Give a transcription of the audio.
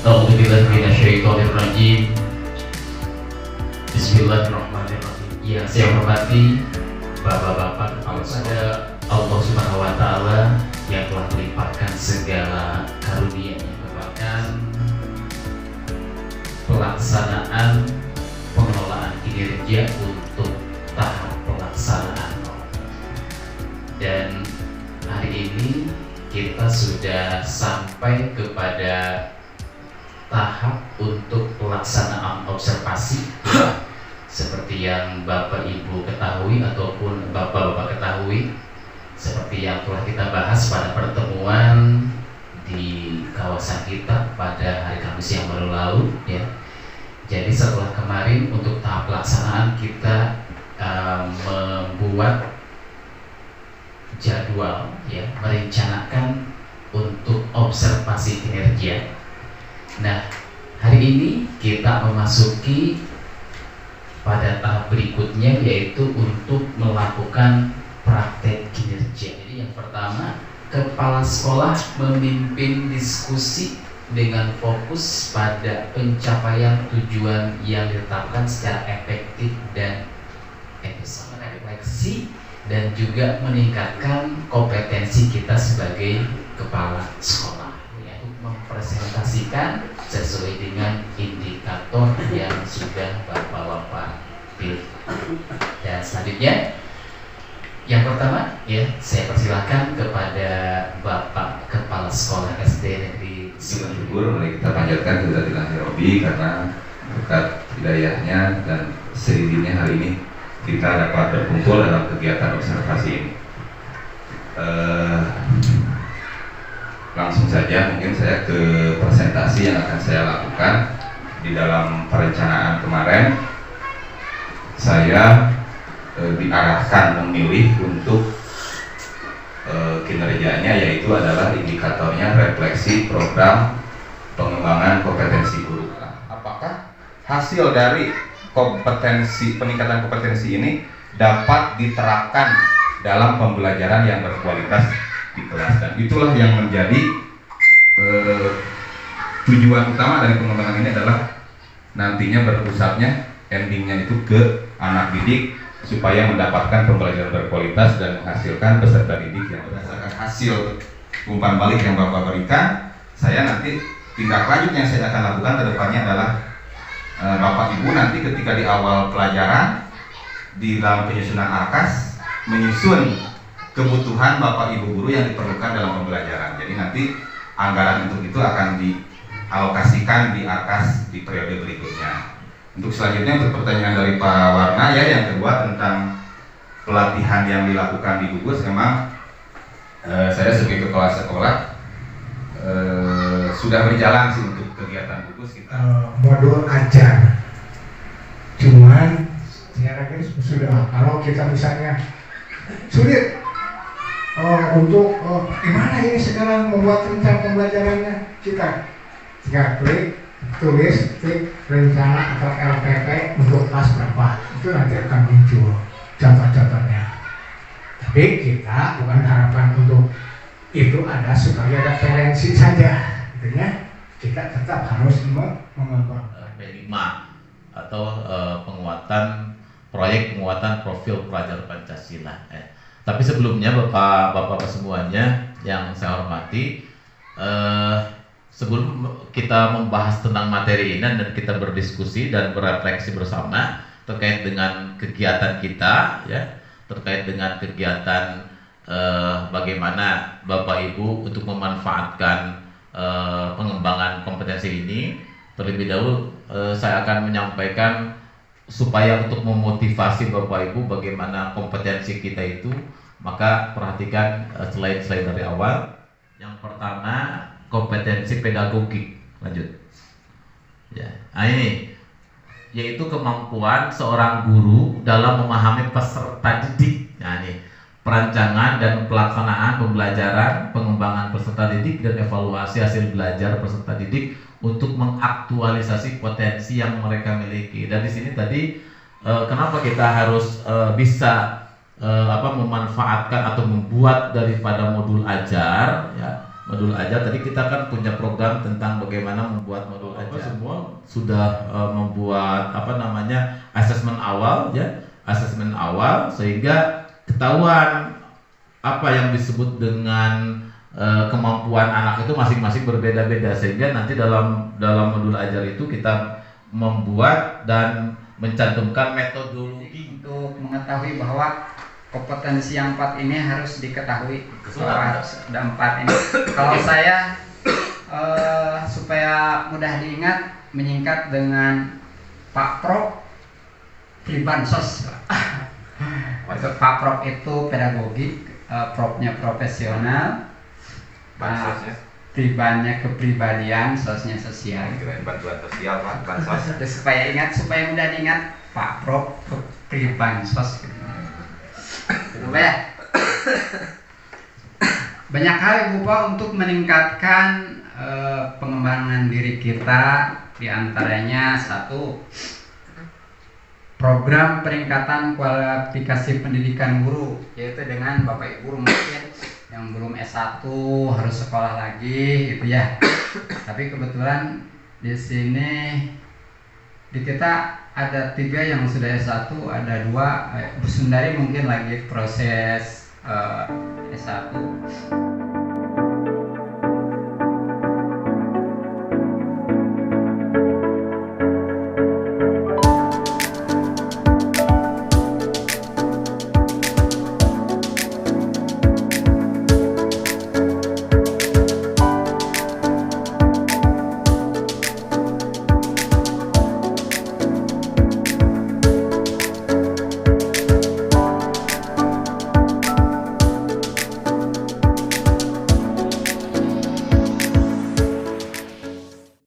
A'udzubillahi minasyaitonirrajim. Bismillahirrahmanirrahim. Yang saya hormati Bapak-bapak kepada Allah Subhanahu wa taala yang telah melimpahkan segala karunia-Nya, bahkan pelaksanaan pengelolaan kinerja untuk tahap pelaksanaan. Dan hari ini kita sudah sampai kepada tahap untuk pelaksanaan observasi seperti yang Bapak Ibu ketahui ataupun Bapak-bapak ketahui, seperti yang telah kita bahas pada pertemuan di kawasan kita pada hari Kamis yang baru lalu ya. Jadi setelah kemarin untuk tahap pelaksanaan kita membuat jadwal ya, merencanakan untuk observasi kinerja. Nah, hari ini kita memasuki pada tahap berikutnya, yaitu untuk melakukan praktek kinerja. Jadi yang pertama, kepala sekolah memimpin diskusi dengan fokus pada pencapaian tujuan yang ditetapkan secara efektif dan efisien, refleksi dan juga meningkatkan kompetensi kita sebagai kepala sekolah, yaitu mempresentasikan sesuai dengan indikator yang sudah Bapak-bapak pilih. Dan selanjutnya, yang pertama ya, saya persilahkan kepada Bapak Kepala Sekolah SD Negeri Syukur, mari kita panjatkan kehadirat Robi karena berkat hidayahnya dan seiringnya hari ini kita dapat berkumpul dalam kegiatan observasi ini. Langsung saja mungkin saya ke presentasi yang akan saya lakukan. Di dalam perencanaan kemarin saya diarahkan memilih untuk kinerjanya, yaitu adalah indikatornya refleksi program pengembangan kompetensi guru. Apakah hasil dari peningkatan kompetensi ini dapat diterapkan dalam pembelajaran yang berkualitas di kelas, dan itulah yang menjadi tujuan utama dari pengembangan ini adalah nantinya berpusatnya endingnya itu ke anak didik supaya mendapatkan pembelajaran berkualitas dan menghasilkan peserta didik yang berdasarkan hasil umpan balik yang Bapak berikan. Saya nanti tindak lanjut yang saya akan lakukan ke depannya adalah Bapak Ibu nanti ketika di awal pelajaran di dalam penyusunan ARKAS menyusun kebutuhan Bapak Ibu guru yang diperlukan dalam pembelajaran. Jadi nanti anggaran untuk itu akan dialokasikan di ARKAS di periode berikutnya. Untuk selanjutnya, untuk pertanyaan dari Pak Warna ya, yang kedua tentang pelatihan yang dilakukan di gugus, memang saya sebagai kepala sekolah sudah berjalan sih untuk kegiatan gugus kita. Modul ajar, cuman ya sudah kalau kita misalnya sulit untuk gimana ini sekarang membuat rencana pembelajarannya, kita tinggal klik, tulis, klik rencana atau LPP untuk kelas berapa, itu nanti akan muncul contoh-contohnya. Tapi kita bukan harapan untuk itu ada supaya ada referensi saja, gitu ya. Kita tetap harus mengembangkan P5 atau penguatan proyek penguatan profil pelajar Pancasila. Tapi sebelumnya Bapak-bapak semuanya yang saya hormati, sebelum kita membahas tentang materi ini dan kita berdiskusi dan berefleksi bersama terkait dengan kegiatan kita ya, terkait dengan kegiatan bagaimana Bapak Ibu untuk memanfaatkan pengembangan kompetensi ini, terlebih dahulu saya akan menyampaikan supaya untuk memotivasi Bapak Ibu bagaimana kompetensi kita itu, maka perhatikan slide-slide dari awal. Yang pertama, kompetensi pedagogik. Lanjut. Ya, nah ini yaitu kemampuan seorang guru dalam memahami peserta didik. Nah ini perancangan dan pelaksanaan pembelajaran, pengembangan peserta didik dan evaluasi hasil belajar peserta didik untuk mengaktualisasi potensi yang mereka miliki. Dan di sini tadi kenapa kita harus bisa memanfaatkan atau membuat daripada modul ajar ya. Modul ajar tadi kita kan punya program tentang bagaimana membuat modul aja. Semua sudah membuat asesmen awal ya, asesmen awal sehingga ketahuan apa yang disebut dengan kemampuan anak itu masing-masing berbeda-beda, sehingga nanti dalam modul ajar itu kita membuat dan mencantumkan metodologi untuk mengetahui bahwa kompetensi yang 4 ini harus diketahui. Ada 4 ini. Kalau saya supaya mudah diingat, menyingkat dengan Pak Prop Pribansos. Pak Prop itu pedagogik, Propnya profesional, Pribannya kepribadian, sosnya sosial. Bantuan sosial, Pak, bansos. Supaya mudah diingat, Pak Prop Pribansos. Ya. Banyak hal Ibu Pak untuk meningkatkan pengembangan diri kita, diantaranya 1, program peningkatan kualifikasi pendidikan guru, yaitu dengan Bapak Ibu guru mungkin yang belum S1 harus sekolah lagi gitu ya. Tapi kebetulan di sini di kita ada 3 yang sudah S1, ada 2 Bu Sundari mungkin lagi proses S1.